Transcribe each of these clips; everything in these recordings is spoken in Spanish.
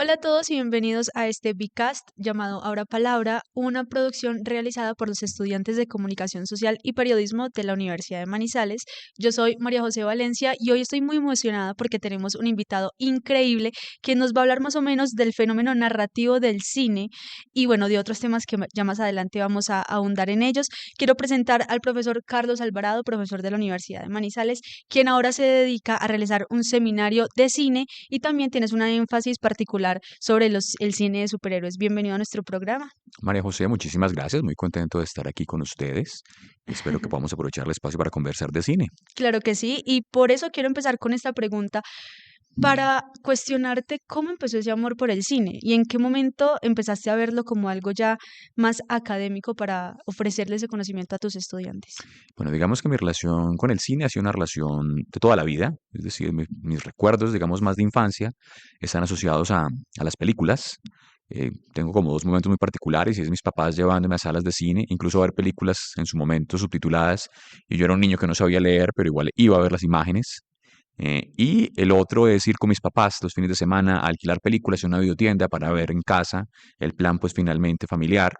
Hola a todos y bienvenidos a este Bcast llamado Ahora Palabra, una producción realizada por los estudiantes de Comunicación Social y Periodismo de la Universidad de Manizales. Yo soy María José Valencia y hoy estoy muy emocionada porque tenemos un invitado increíble que nos va a hablar más o menos del fenómeno narrativo del cine y bueno, de otros temas que ya más adelante vamos a ahondar en ellos. Quiero presentar al profesor Carlos Alvarado, profesor de la Universidad de Manizales, quien ahora se dedica a realizar un seminario de cine y también tienes una énfasis particular sobre el cine de superhéroes. Bienvenido a nuestro programa. María José, muchísimas gracias. Muy contento de estar aquí con ustedes y espero que podamos aprovechar el espacio para conversar de cine. Claro que sí, y por eso quiero empezar con esta pregunta para cuestionarte cómo empezó ese amor por el cine y en qué momento empezaste a verlo como algo ya más académico para ofrecerle ese conocimiento a tus estudiantes. Bueno, digamos que mi relación con el cine ha sido una relación de toda la vida, es decir, mis recuerdos, digamos, más de infancia, están asociados a las películas. Tengo como dos momentos muy particulares y es mis papás llevándome a salas de cine, incluso a ver películas en su momento subtituladas y yo era un niño que no sabía leer, pero igual iba a ver las imágenes. Y el otro es ir con mis papás los fines de semana a alquilar películas en una videotienda para ver en casa, el plan pues finalmente familiar.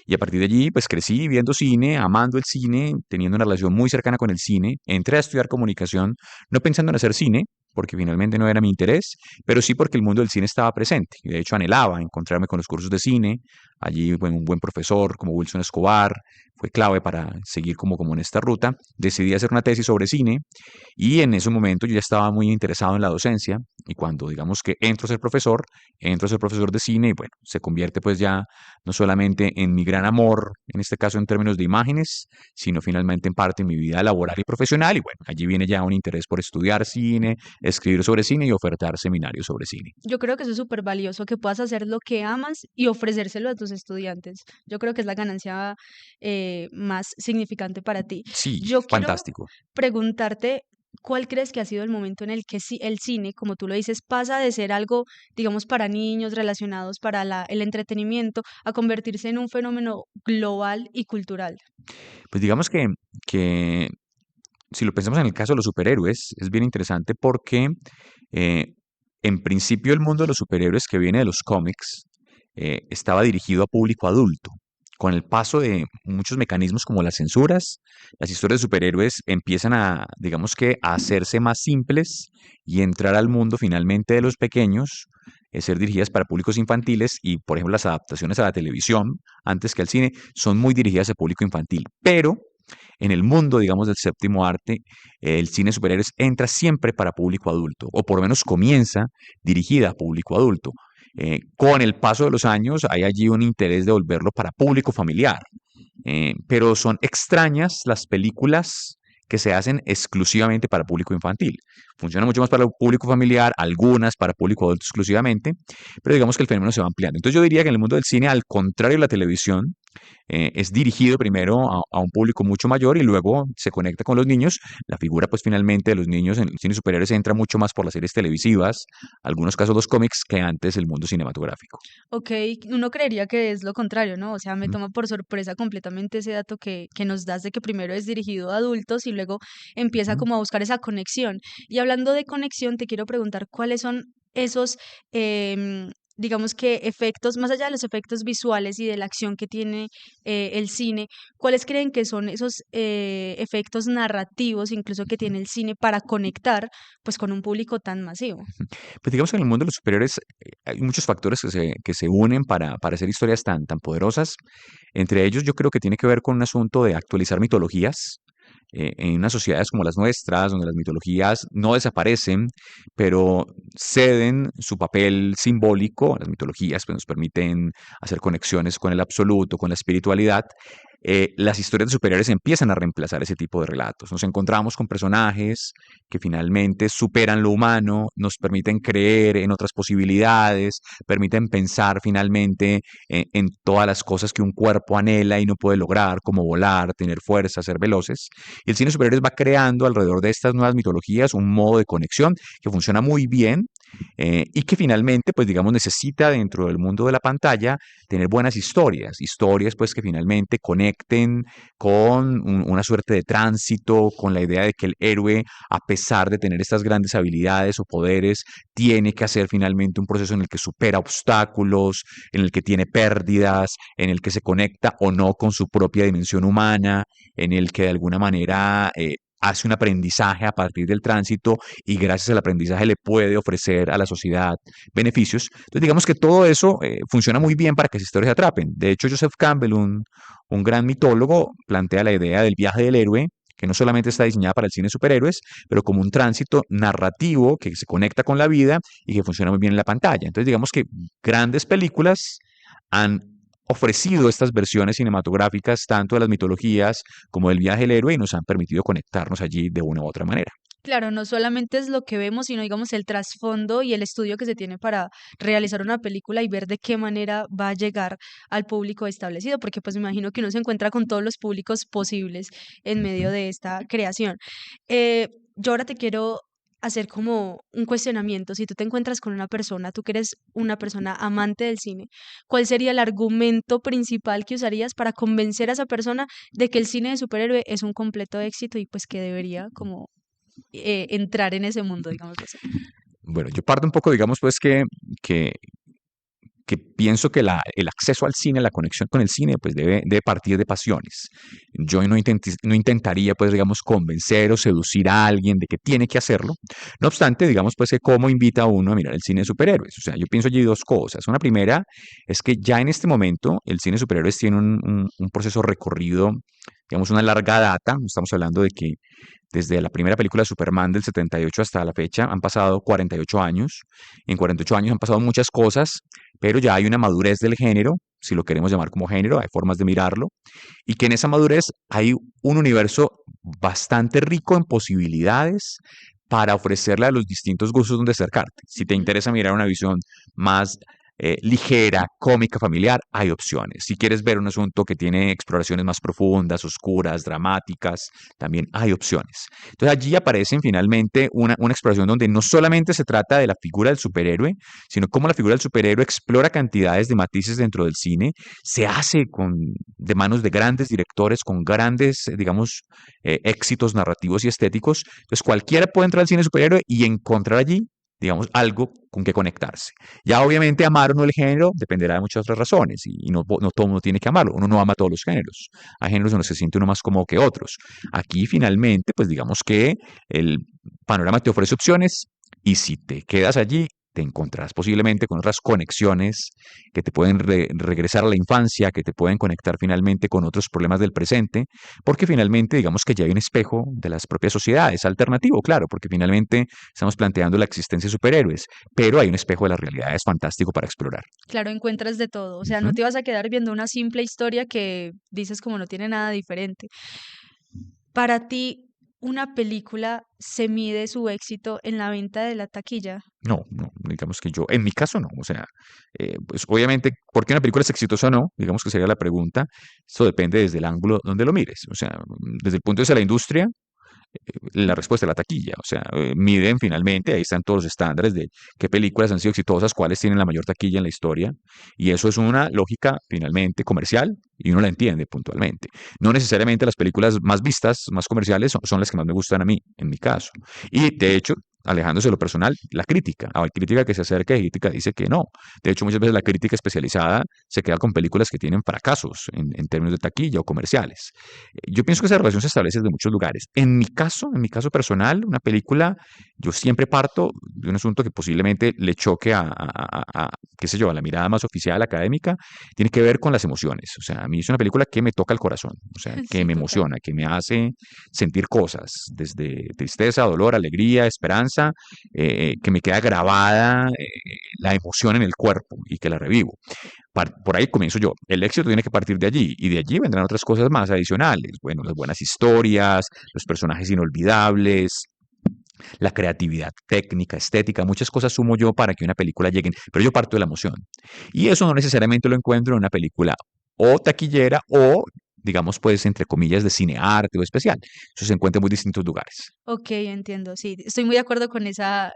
Y a partir de allí pues crecí viendo cine, amando el cine, teniendo una relación muy cercana con el cine. Entré a estudiar comunicación no pensando en hacer cine, porque finalmente no era mi interés, pero sí porque el mundo del cine estaba presente. Y de hecho anhelaba encontrarme con los cursos de cine. Allí, bueno, un buen profesor como Wilson Escobar fue clave para seguir como en esta ruta. Decidí hacer una tesis sobre cine y en ese momento yo ya estaba muy interesado en la docencia y cuando digamos que entro a ser profesor de cine y bueno, se convierte pues ya no solamente en mi gran amor, en este caso en términos de imágenes, sino finalmente en parte en mi vida laboral y profesional y bueno, allí viene ya un interés por estudiar cine, escribir sobre cine y ofertar seminarios sobre cine. Yo creo que eso es súper valioso, que puedas hacer lo que amas y ofrecérselo a tus estudiantes. Yo creo que es la ganancia más significante para ti. Sí, Yo quiero fantástico. preguntarte, ¿cuál crees que ha sido el momento en el que el cine, como tú lo dices, pasa de ser algo, digamos, para niños relacionados para el entretenimiento a convertirse en un fenómeno global y cultural? Pues digamos que si lo pensamos en el caso de los superhéroes, es bien interesante porque eh, en principio el mundo de los superhéroes que viene de los cómics estaba dirigido a público adulto. Con el paso de muchos mecanismos como las censuras, las historias de superhéroes empiezan a, digamos que, a hacerse más simples y entrar al mundo finalmente de los pequeños, ser dirigidas para públicos infantiles y, por ejemplo, las adaptaciones a la televisión, antes que al cine, son muy dirigidas a público infantil. Pero en el mundo, digamos, del séptimo arte, el cine de superhéroes entra siempre para público adulto, o por lo menos comienza dirigida a público adulto. Con el paso de los años hay allí un interés de volverlo para público familiar, pero son extrañas las películas que se hacen exclusivamente para público infantil. Funciona mucho más para el público familiar, algunas para público adulto exclusivamente, pero digamos que el fenómeno se va ampliando. Entonces yo diría que en el mundo del cine, al contrario de la televisión, es dirigido primero a un público mucho mayor y luego se conecta con los niños. La figura, pues finalmente, de los niños en el cine superiores entra mucho más por las series televisivas, algunos casos los cómics, que antes el mundo cinematográfico. Ok, uno creería que es lo contrario, ¿no? O sea, me toma por sorpresa completamente ese dato que nos das de que primero es dirigido a adultos y luego empieza Ujú. como a buscar esa conexión. Y hablando de conexión, te quiero preguntar cuáles son esos, digamos que efectos, más allá de los efectos visuales y de la acción que tiene el cine, ¿cuáles creen que son esos efectos narrativos, incluso que tiene el cine para conectar, pues, con un público tan masivo? Pues digamos que en el mundo de los superiores hay muchos factores que se unen para hacer historias tan poderosas. Entre ellos yo creo que tiene que ver con un asunto de actualizar mitologías. En unas sociedades como las nuestras, donde las mitologías no desaparecen, pero ceden su papel simbólico, las mitologías pues, nos permiten hacer conexiones con el absoluto, con la espiritualidad, las historias de superiores empiezan a reemplazar ese tipo de relatos. Nos encontramos con personajes que finalmente superan lo humano, nos permiten creer en otras posibilidades, permiten pensar finalmente en todas las cosas que un cuerpo anhela y no puede lograr, como volar, tener fuerza, ser veloces. Y el cine de superhéroes va creando alrededor de estas nuevas mitologías un modo de conexión que funciona muy bien y que finalmente, pues digamos, necesita dentro del mundo de la pantalla tener buenas historias pues que finalmente conecten con una suerte de tránsito, con la idea de que el héroe, a pesar de tener estas grandes habilidades o poderes, tiene que hacer finalmente un proceso en el que supera obstáculos, en el que tiene pérdidas, en el que se conecta o no con su propia dimensión humana, en el que de alguna manera hace un aprendizaje a partir del tránsito y gracias al aprendizaje le puede ofrecer a la sociedad beneficios. Entonces digamos que todo eso funciona muy bien para que las historias atrapen. De hecho, Joseph Campbell, un gran mitólogo, plantea la idea del viaje del héroe, que no solamente está diseñada para el cine de superhéroes, pero como un tránsito narrativo que se conecta con la vida y que funciona muy bien en la pantalla. Entonces digamos que grandes películas han ofrecido estas versiones cinematográficas tanto de las mitologías como del viaje del héroe y nos han permitido conectarnos allí de una u otra manera. Claro, no solamente es lo que vemos, sino digamos el trasfondo y el estudio que se tiene para realizar una película y ver de qué manera va a llegar al público establecido, porque pues me imagino que uno se encuentra con todos los públicos posibles en medio Ujú. de esta creación. Eh, yo ahora te quiero hacer como un cuestionamiento. Si tú te encuentras con una persona, tú que eres una persona amante del cine, ¿cuál sería el argumento principal que usarías para convencer a esa persona de que el cine de superhéroe es un completo éxito y pues que debería como entrar en ese mundo, digámoslo así? Bueno, yo parto un poco, digamos, pues que, que pienso que el acceso al cine, la conexión con el cine, pues debe partir de pasiones. Yo no intentaría, pues, digamos, convencer o seducir a alguien de que tiene que hacerlo. No obstante, digamos, pues, que cómo invita a uno a mirar el cine de superhéroes. O sea, yo pienso allí dos cosas. Una primera es que ya en este momento el cine de superhéroes tiene un proceso recorrido, digamos, una larga data. Estamos hablando de que desde la primera película de Superman del 78 hasta la fecha han pasado 48 años. En 48 años han pasado muchas cosas, pero ya hay una madurez del género, si lo queremos llamar como género, hay formas de mirarlo, y que en esa madurez hay un universo bastante rico en posibilidades para ofrecerle a los distintos gustos donde acercarte. Si te Ujú. interesa mirar una visión más ligera, cómica, familiar, hay opciones. Si quieres ver un asunto que tiene exploraciones más profundas, oscuras, dramáticas, también hay opciones. Entonces allí aparecen finalmente una exploración donde no solamente se trata de la figura del superhéroe, sino cómo la figura del superhéroe explora cantidades de matices dentro del cine, se hace de manos de grandes directores, con grandes, digamos, éxitos narrativos y estéticos. Entonces cualquiera puede entrar al cine superhéroe y encontrar allí, digamos, algo con que conectarse. Ya obviamente amar o no el género dependerá de muchas otras razones y no todo mundo tiene que amarlo, uno no ama todos los géneros, hay géneros donde se siente uno más cómodo que otros. Aquí finalmente, pues digamos que el panorama te ofrece opciones y si te quedas allí, te encontrarás posiblemente con otras conexiones que te pueden regresar a la infancia, que te pueden conectar finalmente con otros problemas del presente, porque finalmente digamos que ya hay un espejo de las propias sociedades, alternativo, claro, porque finalmente estamos planteando la existencia de superhéroes, pero hay un espejo de las realidades fantástico para explorar. Claro, encuentras de todo. O sea, no Ujú. te vas a quedar viendo una simple historia que dices como no tiene nada diferente. Para ti, ¿una película se mide su éxito en la venta de la taquilla? No, no, digamos que yo, en mi caso no, o sea, pues obviamente, ¿por qué una película es exitosa o no? Digamos que sería la pregunta, eso depende desde el ángulo donde lo mires, o sea, desde el punto de vista de la industria, la respuesta es la taquilla. O sea, miden finalmente, ahí están todos los estándares de qué películas han sido exitosas, cuáles tienen la mayor taquilla en la historia. Y eso es una lógica finalmente comercial y uno la entiende puntualmente. No necesariamente las películas más vistas, más comerciales, son las que más me gustan a mí, en mi caso. Y de hecho, alejándose de lo personal, la crítica. Hay crítica que se acerca y crítica dice que no. De hecho, muchas veces la crítica especializada se queda con películas que tienen fracasos en términos de taquilla o comerciales. Yo pienso que esa relación se establece desde muchos lugares. En mi caso personal, una película, yo siempre parto de un asunto que posiblemente le choque qué sé yo, a la mirada más oficial, académica, tiene que ver con las emociones. O sea, a mí es una película que me toca el corazón, o sea, que Sí, me total. emociona, que me hace sentir cosas, desde tristeza, dolor, alegría, esperanza, que me queda grabada la emoción en el cuerpo y que la revivo. Por ahí comienzo yo. El éxito tiene que partir de allí y de allí vendrán otras cosas más adicionales. Bueno, las buenas historias, los personajes inolvidables, la creatividad técnica, estética, muchas cosas sumo yo para que una película llegue, pero yo parto de la emoción. Y eso no necesariamente lo encuentro en una película o taquillera o digamos, pues, entre comillas, de cinearte o especial. Eso se encuentra en muy distintos lugares. Ok, entiendo, sí, estoy muy de acuerdo con esa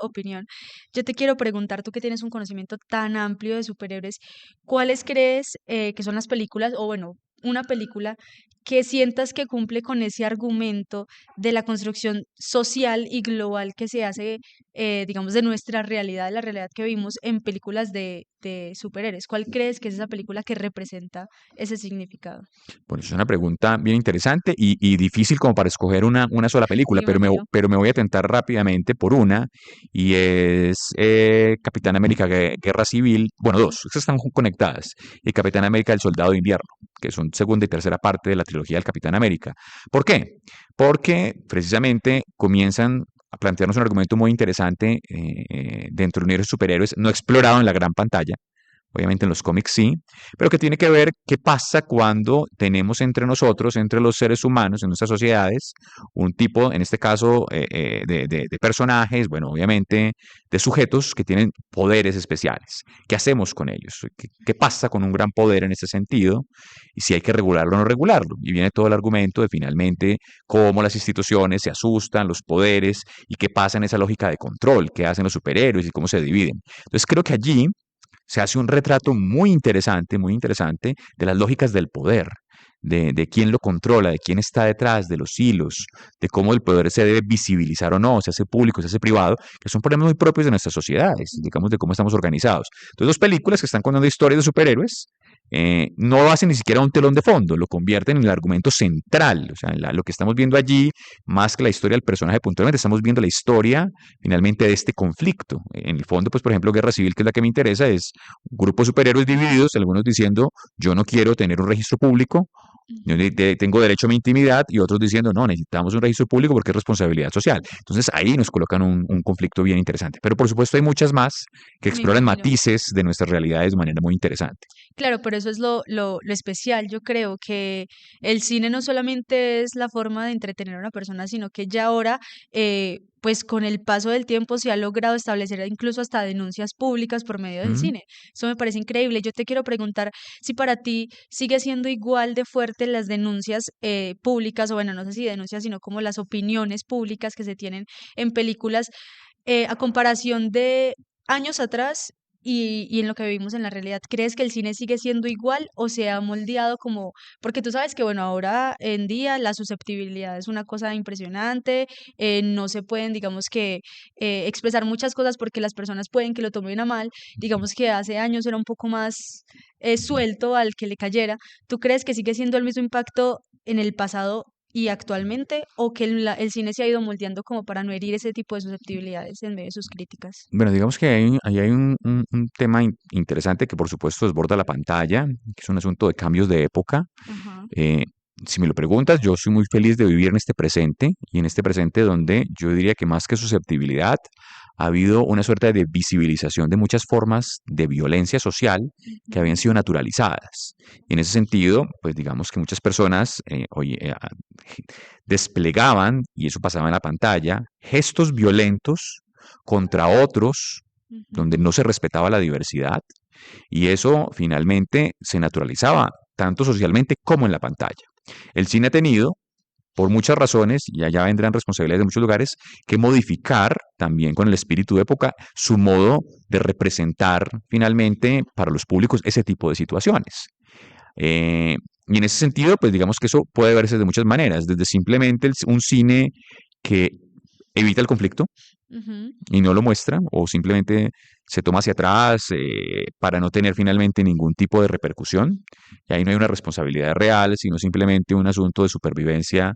opinión. Yo te quiero preguntar, tú que tienes un conocimiento tan amplio de superhéroes, ¿cuáles crees que son las películas, o bueno, una película que sientas que cumple con ese argumento de la construcción social y global que se hace, digamos, de nuestra realidad, de la realidad que vimos en películas de superhéroes? ¿Cuál crees que es esa película que representa ese significado? Bueno, es una pregunta bien interesante y difícil como para escoger una sola Me película, imagino. pero me voy a tentar rápidamente por una, y es Capitán América Guerra Civil, bueno, dos, estas están conectadas, y Capitán América El Soldado de Invierno, que son segunda y tercera parte de la trilogía del Capitán América. ¿Por qué? Porque precisamente comienzan a plantearnos un argumento muy interesante dentro del universo de superhéroes, no explorado en la gran pantalla. Obviamente en los cómics sí, pero que tiene que ver qué pasa cuando tenemos entre nosotros, entre los seres humanos, en nuestras sociedades, un tipo, en este caso, de personajes, bueno, obviamente de sujetos que tienen poderes especiales. ¿Qué hacemos con ellos? ¿Qué pasa con un gran poder en ese sentido? Y si hay que regularlo o no regularlo. Y viene todo el argumento de finalmente cómo las instituciones se asustan, los poderes, y qué pasa en esa lógica de control, qué hacen los superhéroes y cómo se dividen. Entonces creo que allí se hace un retrato muy interesante de las lógicas del poder, de quién lo controla, de quién está detrás, de los hilos, de cómo el poder se debe visibilizar o no, se hace público, se hace privado, que son problemas muy propios de nuestras sociedades, digamos, de cómo estamos organizados. Entonces, dos películas que están contando historias de superhéroes no hacen ni siquiera un telón de fondo, lo convierten en el argumento central, o sea, lo que estamos viendo allí, más que la historia del personaje puntualmente, estamos viendo la historia finalmente de este conflicto. En el fondo, pues por ejemplo, Guerra Civil, que es la que me interesa, es un grupo de superhéroes divididos, algunos diciendo, yo no quiero tener un registro público, yo tengo derecho a mi intimidad, y otros diciendo, no, necesitamos un registro público porque es responsabilidad social. Entonces ahí nos colocan un conflicto bien interesante. Pero por supuesto hay muchas más que Me exploran imagino. matices de nuestras realidades de manera muy interesante. Claro, pero eso es lo especial. Yo creo que el cine no solamente es la forma de entretener a una persona, sino que ya ahora, pues con el paso del tiempo se ha logrado establecer incluso hasta denuncias públicas por medio del ¿Mm? cine. Eso me parece increíble. Yo te quiero preguntar si para ti sigue siendo igual de fuerte las denuncias públicas, o bueno, no sé si denuncias, sino como las opiniones públicas que se tienen en películas a comparación de años atrás y en lo que vivimos en la realidad. ¿Crees que el cine sigue siendo igual o se ha moldeado como, porque tú sabes que bueno, ahora en día la susceptibilidad es una cosa impresionante, no se pueden, digamos que, expresar muchas cosas porque las personas pueden que lo tomen a mal, digamos que hace años era un poco más suelto al que le cayera. ¿Tú crees que sigue siendo el mismo impacto en el pasado y actualmente, o que el cine se ha ido moldeando como para no herir ese tipo de susceptibilidades en medio de sus críticas? Bueno, digamos que ahí hay un tema interesante que por supuesto desborda la pantalla, que es un asunto de cambios de época. Ajá. Eh, si me lo preguntas, yo soy muy feliz de vivir en este presente, y en este presente donde yo diría que más que susceptibilidad, ha habido una suerte de visibilización de muchas formas de violencia social que habían Ujú. sido naturalizadas. Y en ese sentido, pues digamos que muchas personas desplegaban, y eso pasaba en la pantalla, gestos violentos contra otros, donde Ujú. no se respetaba la diversidad, y eso finalmente se naturalizaba tanto socialmente como en la pantalla. El cine ha tenido, por muchas razones, y allá vendrán responsabilidades de muchos lugares, que modificar también con el espíritu de época su modo de representar finalmente para los públicos ese tipo de situaciones. Eh, y en ese sentido, pues digamos que eso puede verse de muchas maneras, desde simplemente un cine que evita el conflicto Ujú. y no lo muestra, o simplemente se toma hacia atrás para no tener finalmente ningún tipo de repercusión. Y ahí no hay una responsabilidad real, sino simplemente un asunto de supervivencia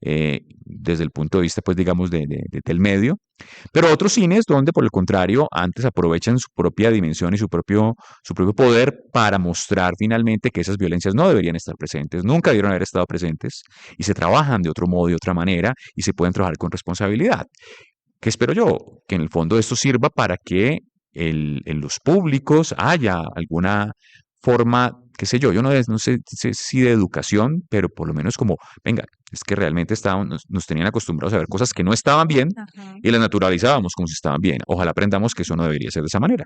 desde el punto de vista, pues digamos, del medio. Pero otros cines donde, por el contrario, antes aprovechan su propia dimensión y su propio poder para mostrar finalmente que esas violencias no deberían estar presentes, nunca debieron haber estado presentes, y se trabajan de otro modo, de otra manera, y se pueden trabajar con responsabilidad. ¿Qué espero yo? Que en el fondo esto sirva para que en los públicos haya alguna forma, qué sé yo, no sé si de educación, pero por lo menos como, venga, es que realmente nos tenían acostumbrados a ver cosas que no estaban bien Ajá. y las naturalizábamos como si estaban bien. Ojalá aprendamos que eso no debería ser de esa manera.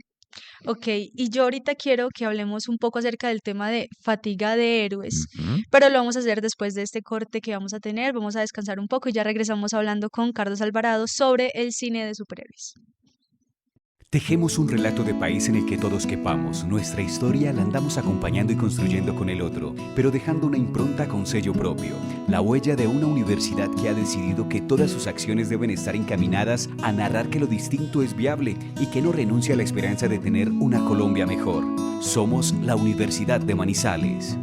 Ok, y yo ahorita quiero que hablemos un poco acerca del tema de fatiga de héroes, Ujú. pero lo vamos a hacer después de este corte que vamos a tener. Vamos a descansar un poco y ya regresamos hablando con Carlos Alvarado sobre el cine de superhéroes. Tejemos un relato de país en el que todos quepamos. Nuestra historia la andamos acompañando y construyendo con el otro, pero dejando una impronta con sello propio. La huella de una universidad que ha decidido que todas sus acciones deben estar encaminadas a narrar que lo distinto es viable y que no renuncia a la esperanza de tener una Colombia mejor. Somos la Universidad de Manizales.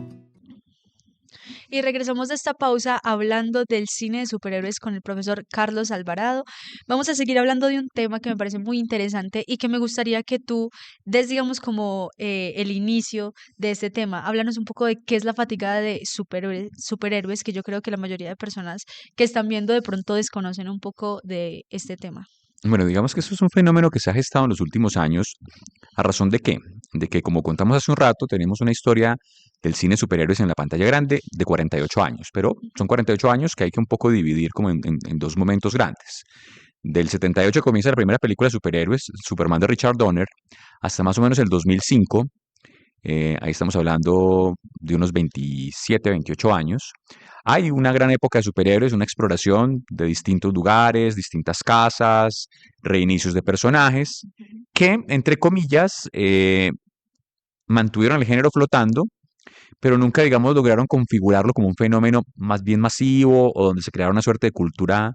Y regresamos de esta pausa hablando del cine de superhéroes con el profesor Carlos Alvarado. Vamos a seguir hablando de un tema que me parece muy interesante y que me gustaría que tú des, digamos, como el inicio de este tema. Háblanos un poco de qué es la fatiga de superhéroes, que yo creo que la mayoría de personas que están viendo de pronto desconocen un poco de este tema. Bueno, digamos que eso es un fenómeno que se ha gestado en los últimos años. ¿A razón de qué? De que, como contamos hace un rato, tenemos una historia del cine de superhéroes en la pantalla grande de 48 años, pero son 48 años que hay que un poco dividir como en dos momentos grandes. Del 78 comienza la primera película de superhéroes, Superman de Richard Donner, hasta más o menos el 2005. Ahí estamos hablando de unos 27, 28 años. Hay una gran época de superhéroes, una exploración de distintos lugares, distintas casas, reinicios de personajes, que, entre comillas, mantuvieron el género flotando, pero nunca, digamos, lograron configurarlo como un fenómeno más bien masivo o donde se creara una suerte de cultura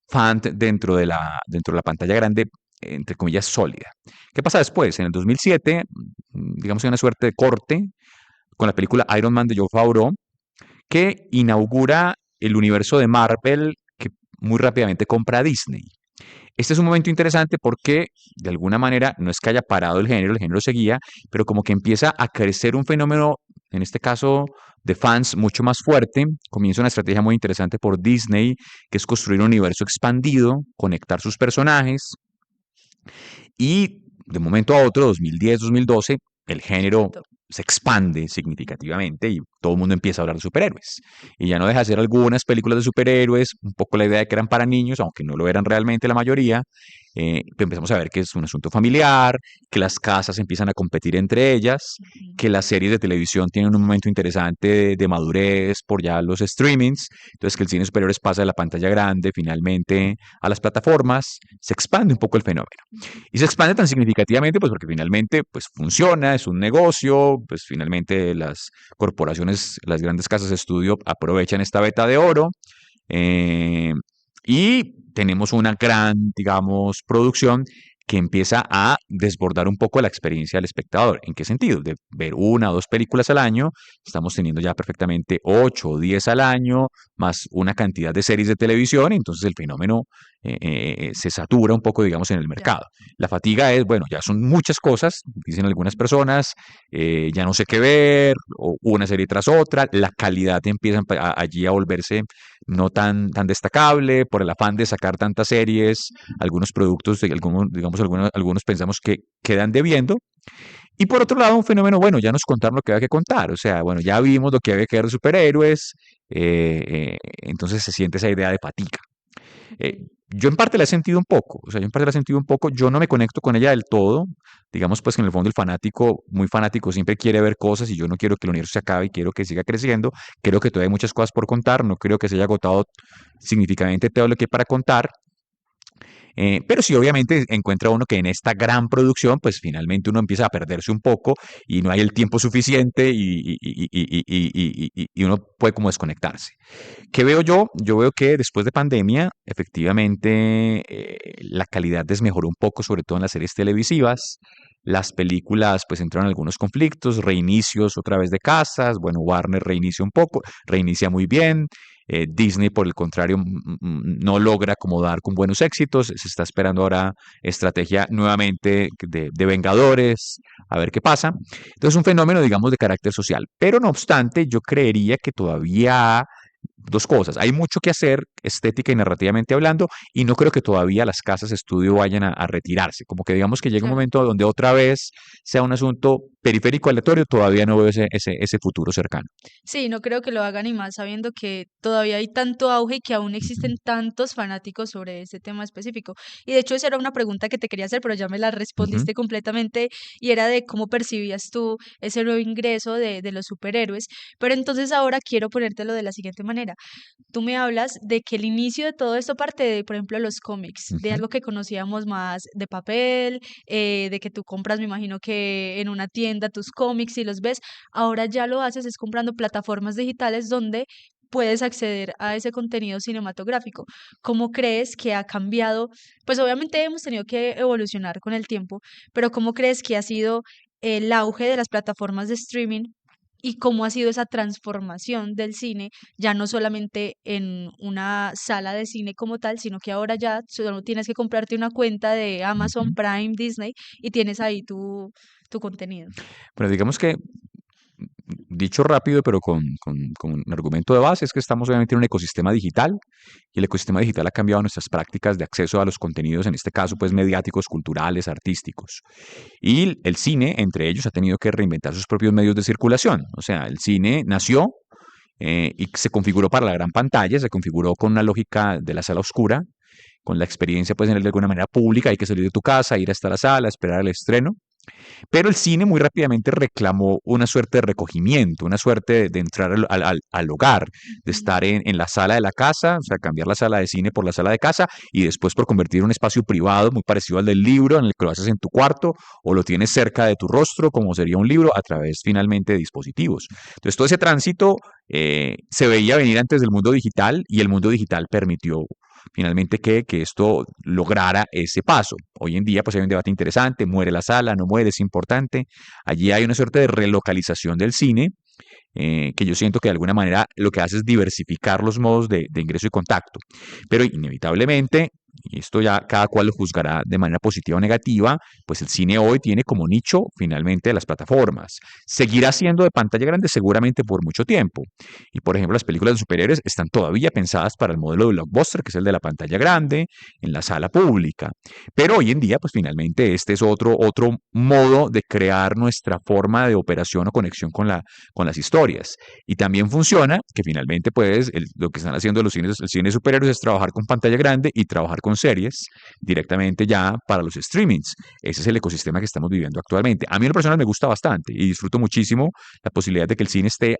fan dentro de la pantalla grande, entre comillas, sólida. ¿Qué pasa después? En el 2007, digamos, hay una suerte de corte con la película Iron Man de Joe Favreau, que inaugura el universo de Marvel que muy rápidamente compra a Disney. Este es un momento interesante porque, de alguna manera, no es que haya parado el género seguía, pero como que empieza a crecer un fenómeno, en este caso, de fans mucho más fuerte. Comienza una estrategia muy interesante por Disney, que es construir un universo expandido, conectar sus personajes, y de un momento a otro, 2010, 2012, el género Exacto. se expande significativamente y todo el mundo empieza a hablar de superhéroes. Y ya no deja de ser algunas películas de superhéroes, un poco la idea de que eran para niños, aunque no lo eran realmente la mayoría. Empezamos a ver que es un asunto familiar, que las casas empiezan a competir entre ellas, Ujú. que las series de televisión tienen un momento interesante de madurez por ya los streamings. Entonces, que el cine de superhéroes pasa de la pantalla grande finalmente a las plataformas, se expande un poco el fenómeno. Ujú. Y se expande tan significativamente, pues porque finalmente pues funciona, es un negocio, pues finalmente las corporaciones, las grandes casas de estudio aprovechan esta veta de oro, eh, y tenemos una gran, digamos, producción que empieza a desbordar un poco la experiencia del espectador. ¿En qué sentido? De ver una o dos películas al año, estamos teniendo ya perfectamente 8 o 10 al año, más una cantidad de series de televisión, y entonces el fenómeno se satura un poco, digamos, en el Ya. mercado. La fatiga es, bueno, ya son muchas cosas, dicen algunas personas, ya no sé qué ver, o una serie tras otra, la calidad empieza allí a volverse no tan destacable por el afán de sacar tantas series, algunos productos, digamos, algunos pensamos que quedan debiendo. Y por otro lado, un fenómeno, bueno, ya nos contaron lo que había que contar, o sea, bueno, ya vimos lo que había que ver de superhéroes, entonces se siente esa idea de fatiga. Ok. Eh, yo en parte la he sentido un poco, o sea, yo en parte la he sentido un poco, yo no me conecto con ella del todo, digamos pues que en el fondo el fanático, muy fanático, siempre quiere ver cosas y yo no quiero que el universo se acabe y quiero que siga creciendo, creo que todavía hay muchas cosas por contar, no creo que se haya agotado significativamente todo lo que hay para contar, pero sí, obviamente encuentra uno que en esta gran producción, pues finalmente uno empieza a perderse un poco y no hay el tiempo suficiente y uno puede como desconectarse. ¿Qué veo yo? Yo veo que después de pandemia, efectivamente, la calidad desmejoró un poco, sobre todo en las series televisivas. Las películas, pues entraron en algunos conflictos, reinicios otra vez de casas. Bueno, Warner reinicia un poco, reinicia muy bien. Disney, por el contrario, no logra acomodar con buenos éxitos. Se está esperando ahora estrategia nuevamente de Vengadores, a ver qué pasa. Entonces, un fenómeno, digamos, de carácter social. Pero no obstante, yo creería que todavía dos cosas. Hay mucho que hacer estética y narrativamente hablando, y no creo que todavía las casas estudio vayan a retirarse. Como que digamos que llega un Claro. momento donde otra vez sea un asunto periférico aleatorio, todavía no veo ese futuro cercano. Sí, no creo que lo hagan y más sabiendo que todavía hay tanto auge y que aún Ujú, existen tantos fanáticos sobre ese tema específico. Y de hecho esa era una pregunta que te quería hacer, pero ya me la ujú. respondiste completamente y era de cómo percibías tú ese nuevo ingreso de los superhéroes. Pero entonces ahora quiero ponértelo de la siguiente manera. Tú me hablas de que el inicio de todo esto parte de, por ejemplo, los cómics, de Ujú. algo que conocíamos más de papel, de que tú compras, me imagino que en una tienda tus cómics y los ves. Ahora ya lo haces es comprando plataformas digitales donde puedes acceder a ese contenido cinematográfico. ¿Cómo crees que ha cambiado? Pues obviamente hemos tenido que evolucionar con el tiempo, pero ¿cómo crees que ha sido el auge de las plataformas de streaming y cómo ha sido esa transformación del cine, ya no solamente en una sala de cine como tal, sino que ahora ya solo tienes que comprarte una cuenta de Amazon Ujú. Prime, Disney y tienes ahí tu contenido? Bueno, digamos que dicho rápido, pero con un argumento de base, es que estamos obviamente en un ecosistema digital y el ecosistema digital ha cambiado nuestras prácticas de acceso a los contenidos, en este caso, pues mediáticos, culturales, artísticos. Y el cine, entre ellos, ha tenido que reinventar sus propios medios de circulación. O sea, el cine nació y se configuró para la gran pantalla, se configuró con una lógica de la sala oscura, con la experiencia, pues, de alguna manera pública, hay que salir de tu casa, ir hasta la sala, esperar el estreno. Pero el cine muy rápidamente reclamó una suerte de recogimiento, una suerte de entrar al hogar, de Ujú. estar en la sala de la casa, o sea, cambiar la sala de cine por la sala de casa y después por convertir un espacio privado muy parecido al del libro, en el que lo haces en tu cuarto o lo tienes cerca de tu rostro, como sería un libro, a través finalmente de dispositivos. Entonces, todo ese tránsito se veía venir antes del mundo digital y el mundo digital permitió finalmente que esto lograra ese paso. Hoy en día pues hay un debate interesante, muere la sala, no muere, es importante. Allí hay una suerte de relocalización del cine que yo siento que de alguna manera lo que hace es diversificar los modos de ingreso y contacto. Pero inevitablemente, y esto ya cada cual lo juzgará de manera positiva o negativa, pues el cine hoy tiene como nicho finalmente las plataformas. Seguirá siendo de pantalla grande seguramente por mucho tiempo. Y por ejemplo, las películas de superhéroes están todavía pensadas para el modelo de blockbuster, que es el de la pantalla grande, en la sala pública. Pero hoy en día, pues finalmente este es otro modo de crear nuestra forma de operación o conexión con las historias. Y también funciona que finalmente, pues, lo que están haciendo los cines, el cine de superhéroes es trabajar con pantalla grande y trabajar con series directamente ya para los streamings. Ese es el ecosistema que estamos viviendo actualmente. A mí en lo personal me gusta bastante y disfruto muchísimo la posibilidad de que el cine esté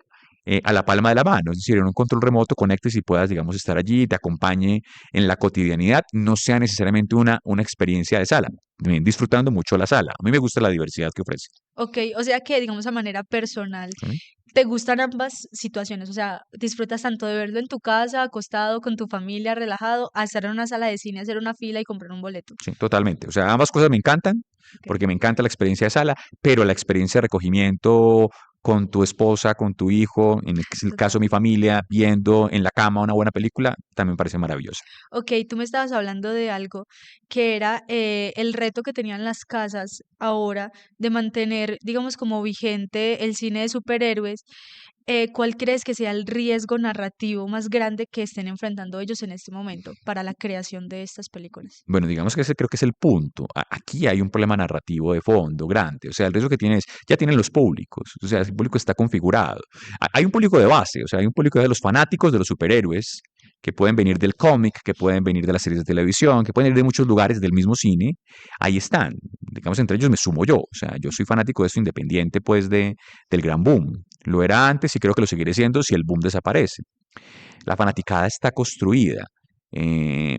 a la palma de la mano, es decir, en un control remoto conectes y puedas, digamos, estar allí, te acompañe en la cotidianidad, no sea necesariamente una experiencia de sala, también disfrutando mucho la sala. A mí me gusta la diversidad que ofrece. Ok, o sea que, digamos, a manera personal, ¿Sí? ¿te gustan ambas situaciones? O sea, ¿disfrutas tanto de verlo en tu casa, acostado, con tu familia, relajado, a estar en una sala de cine, hacer una fila y comprar un boleto? Sí, totalmente. O sea, ambas cosas me encantan, Ok. porque me encanta la experiencia de sala, pero la experiencia de recogimiento con tu esposa, con tu hijo, en el caso Total. de mi familia, viendo en la cama una buena película, también me parece maravillosa. Ok, tú me estabas hablando de algo que era el reto que tenían las casas ahora de mantener, digamos, como vigente el cine de superhéroes. ¿Cuál crees que sea el riesgo narrativo más grande que estén enfrentando ellos en este momento para la creación de estas películas? Bueno, digamos que ese creo que es el punto. Aquí hay un problema narrativo de fondo grande. O sea, el riesgo que tienes, ya tienen los públicos. O sea, el público está configurado. Hay un público de base, o sea, hay un público de los fanáticos de los superhéroes que pueden venir del cómic, que pueden venir de las series de televisión, que pueden ir de muchos lugares del mismo cine. Ahí están. Digamos, entre ellos me sumo yo. O sea, yo soy fanático de esto independiente, pues, del gran boom. Lo era antes y creo que lo seguiré siendo si el boom desaparece. La fanaticada está construida. Eh,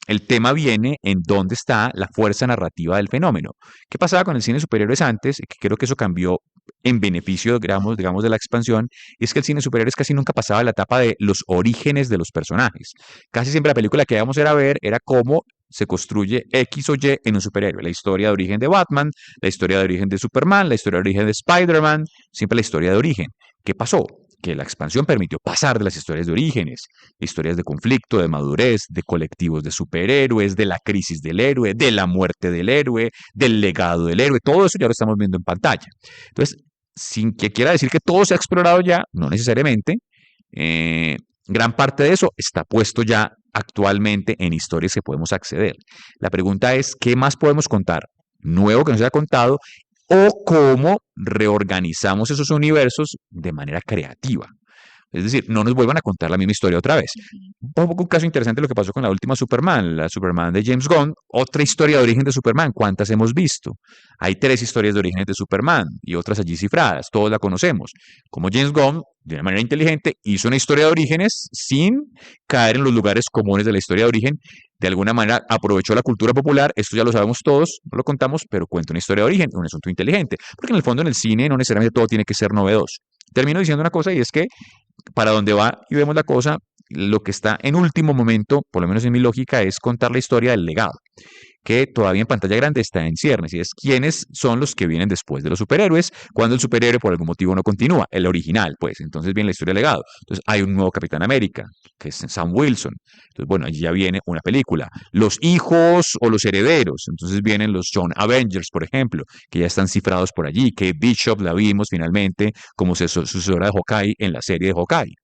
el tema viene en dónde está la fuerza narrativa del fenómeno. ¿Qué pasaba con el cine de superhéroes antes? Que creo que eso cambió en beneficio, digamos, de la expansión, y es que el cine de superhéroes casi nunca pasaba de la etapa de los orígenes de los personajes. Casi siempre la película que íbamos a ir a ver era cómo se construye X o Y en un superhéroe. La historia de origen de Batman, la historia de origen de Superman, la historia de origen de Spider-Man, siempre la historia de origen. ¿Qué pasó? Que la expansión permitió pasar de las historias de orígenes, historias de conflicto, de madurez, de colectivos de superhéroes, de la crisis del héroe, de la muerte del héroe, del legado del héroe, todo eso ya lo estamos viendo en pantalla. Entonces, sin que quiera decir que todo se ha explorado ya, no necesariamente, Gran parte de eso está puesto ya actualmente en historias que podemos acceder. La pregunta es, ¿qué más podemos contar nuevo que no se haya contado o cómo reorganizamos esos universos de manera creativa? Es decir, no nos vuelvan a contar la misma historia otra vez. Ujú. Un caso interesante lo que pasó con la última Superman, la Superman de James Gunn, otra historia de origen de Superman. ¿Cuántas hemos visto? Hay 3 historias de origen de Superman y otras allí cifradas, todos la conocemos. Como James Gunn, de una manera inteligente, hizo una historia de orígenes sin caer en los lugares comunes de la historia de origen. De alguna manera aprovechó la cultura popular, esto ya lo sabemos todos, no lo contamos, pero cuenta una historia de origen, un asunto inteligente. Porque en el fondo en el cine no necesariamente todo tiene que ser novedoso. Termino diciendo una cosa y es que para donde va y vemos la cosa, lo que está en último momento, por lo menos en mi lógica, es contar la historia del legado, que todavía en pantalla grande está en ciernes, y es quiénes son los que vienen después de los superhéroes, cuando el superhéroe por algún motivo no continúa, el original, pues, entonces viene la historia del legado. Entonces hay un nuevo Capitán América, que es Sam Wilson. Entonces, bueno, allí ya viene una película. Los hijos o los herederos, entonces vienen los John Avengers, por ejemplo, que ya están cifrados por allí. Kate Bishop la vimos finalmente como sucesora de Hawkeye en la serie de Hawkeye.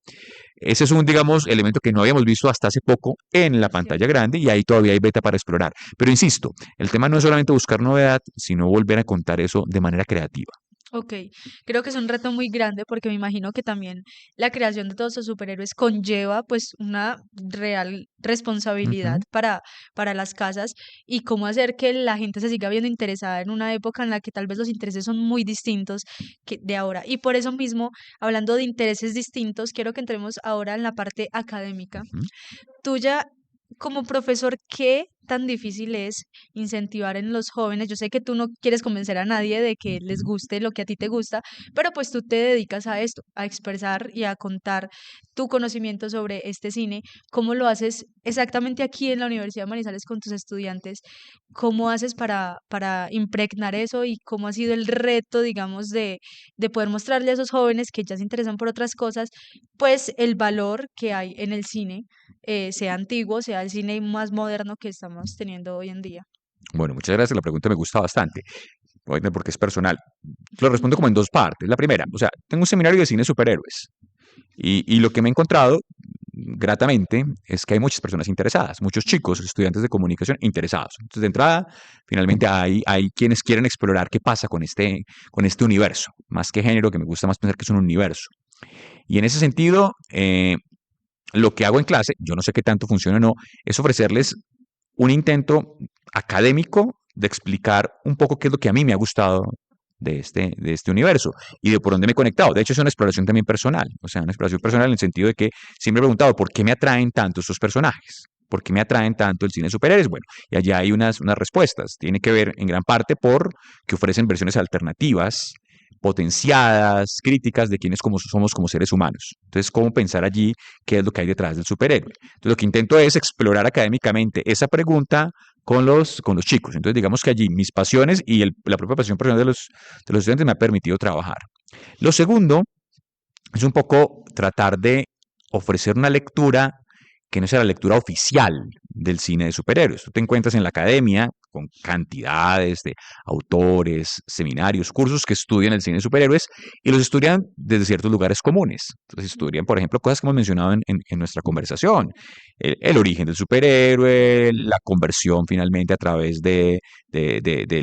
Ese es un, digamos, elemento que no habíamos visto hasta hace poco en la pantalla Cierto. grande y ahí todavía hay beta para explorar. Pero insisto, el tema no es solamente buscar novedad, sino volver a contar eso de manera creativa. Ok, creo que es un reto muy grande porque me imagino que también la creación de todos los superhéroes conlleva pues una real responsabilidad Ujú. para las casas y cómo hacer que la gente se siga viendo interesada en una época en la que tal vez los intereses son muy distintos que de ahora. Y por eso mismo, hablando de intereses distintos, quiero que entremos ahora en la parte académica Ujú. tuya como profesor, ¿qué tan difícil es incentivar en los jóvenes? Yo sé que tú no quieres convencer a nadie de que les Ujú. guste lo que a ti te gusta, pero pues tú te dedicas a esto, a expresar y a contar tu conocimiento sobre este cine. ¿Cómo lo haces exactamente aquí en la Universidad de Manizales con tus estudiantes? ¿Cómo haces para impregnar eso y cómo ha sido el reto, digamos, de poder mostrarle a esos jóvenes que ya se interesan por otras cosas, pues el valor que hay en el cine, sea antiguo, sea el cine más moderno que estamos teniendo hoy en día? Bueno, muchas gracias. La pregunta me gusta bastante, porque es personal. Lo respondo como en dos partes. La primera, o sea, tengo un seminario de cine de superhéroes y lo que me he encontrado gratamente es que hay muchas personas interesadas, muchos chicos, estudiantes de comunicación interesados. Entonces, de entrada, finalmente hay quienes quieren explorar qué pasa con este universo, más que género, que me gusta más pensar que es un universo. Y en ese sentido, lo que hago en clase, yo no sé qué tanto funciona o no, es ofrecerles un intento académico de explicar un poco qué es lo que a mí me ha gustado de este universo y de por dónde me he conectado. De hecho, es una exploración también personal, o sea, una exploración personal en el sentido de que siempre he preguntado por qué me atraen tanto estos personajes. ¿Por qué me atraen tanto el cine de superhéroes? Bueno, y allá hay unas respuestas. Tiene que ver en gran parte por que ofrecen versiones alternativas, potenciadas, críticas de quiénes como somos como seres humanos. Entonces, ¿cómo pensar allí qué es lo que hay detrás del superhéroe? Entonces, lo que intento es explorar académicamente esa pregunta con los chicos. Entonces, digamos que allí mis pasiones y la propia pasión personal de los estudiantes me ha permitido trabajar. Lo segundo es un poco tratar de ofrecer una lectura que no sea la lectura oficial del cine de superhéroes. Tú te encuentras en la academia con cantidades de autores, seminarios, cursos que estudian el cine de superhéroes y los estudian desde ciertos lugares comunes. Entonces estudian, por ejemplo, cosas que hemos mencionado en nuestra conversación. El origen del superhéroe, la conversión finalmente a través del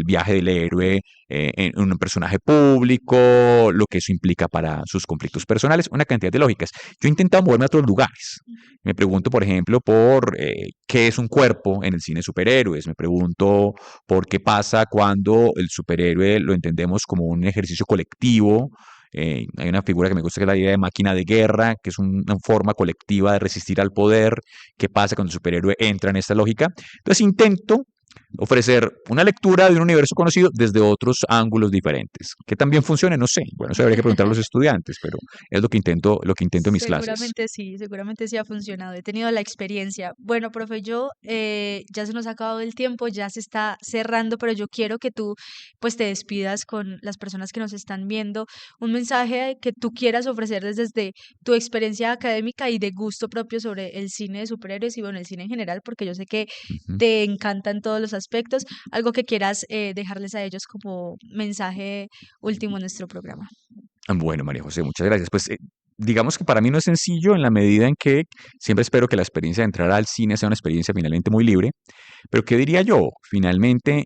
viaje del héroe en un personaje público, lo que eso implica para sus conflictos personales, una cantidad de lógicas. Yo he intentado moverme a otros lugares. Me pregunto, por ejemplo, por qué es un cuerpo en el cine de superhéroes. Me pregunto por qué pasa cuando el superhéroe lo entendemos como un ejercicio colectivo. Hay una figura que me gusta que es la idea de máquina de guerra, que es una forma colectiva de resistir al poder. ¿Qué pasa cuando el superhéroe entra en esta lógica? Entonces intento ofrecer una lectura de un universo conocido desde otros ángulos diferentes. Que también funcione, no sé. Bueno, eso habría que preguntar a los estudiantes, pero es lo que intento en mis clases. Seguramente sí ha funcionado. He tenido la experiencia. Bueno, profe, yo ya se nos ha acabado el tiempo, ya se está cerrando, pero yo quiero que tú pues te despidas con las personas que nos están viendo, un mensaje que tú quieras ofrecerles desde tu experiencia académica y de gusto propio sobre el cine de superhéroes y bueno, el cine en general, porque yo sé que Ujú. te encantan todos los aspectos, algo que quieras dejarles a ellos como mensaje último en nuestro programa. Bueno, María José, muchas gracias. Pues digamos que para mí no es sencillo en la medida en que siempre espero que la experiencia de entrar al cine sea una experiencia finalmente muy libre, pero ¿qué diría yo? Finalmente,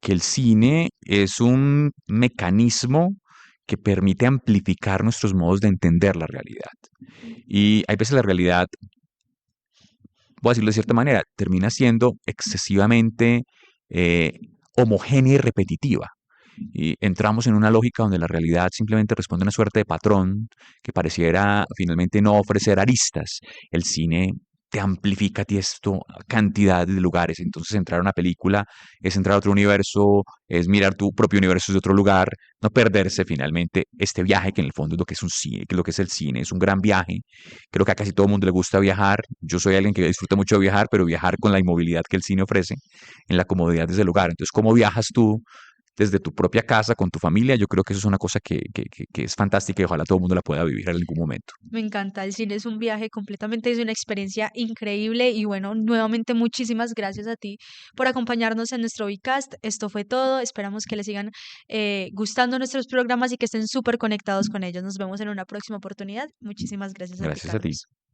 que el cine es un mecanismo que permite amplificar nuestros modos de entender la realidad. Y hay veces la realidad, voy a decirlo de cierta manera, termina siendo excesivamente eh, homogénea y repetitiva. Y entramos en una lógica donde la realidad simplemente responde a una suerte de patrón que pareciera finalmente no ofrecer aristas. El cine te amplifica a ti esto a cantidad de lugares. Entonces entrar a una película es entrar a otro universo, es mirar tu propio universo desde otro lugar, no perderse finalmente este viaje que en el fondo es lo que es un cine, que es lo que es el cine, es un gran viaje. Creo que a casi todo el mundo le gusta viajar. Yo soy alguien que disfruta mucho de viajar, pero viajar con la inmovilidad que el cine ofrece, en la comodidad desde el lugar. Entonces, ¿cómo viajas tú desde tu propia casa con tu familia? Yo creo que eso es una cosa que es fantástica y ojalá todo el mundo la pueda vivir en algún momento. Me encanta, el cine es un viaje completamente, es una experiencia increíble y bueno, nuevamente muchísimas gracias a ti por acompañarnos en nuestro Vcast. Esto fue todo, esperamos que les sigan gustando nuestros programas y que estén súper conectados con ellos. Nos vemos en una próxima oportunidad. Muchísimas gracias a ti, Gracias a ti. Carlos.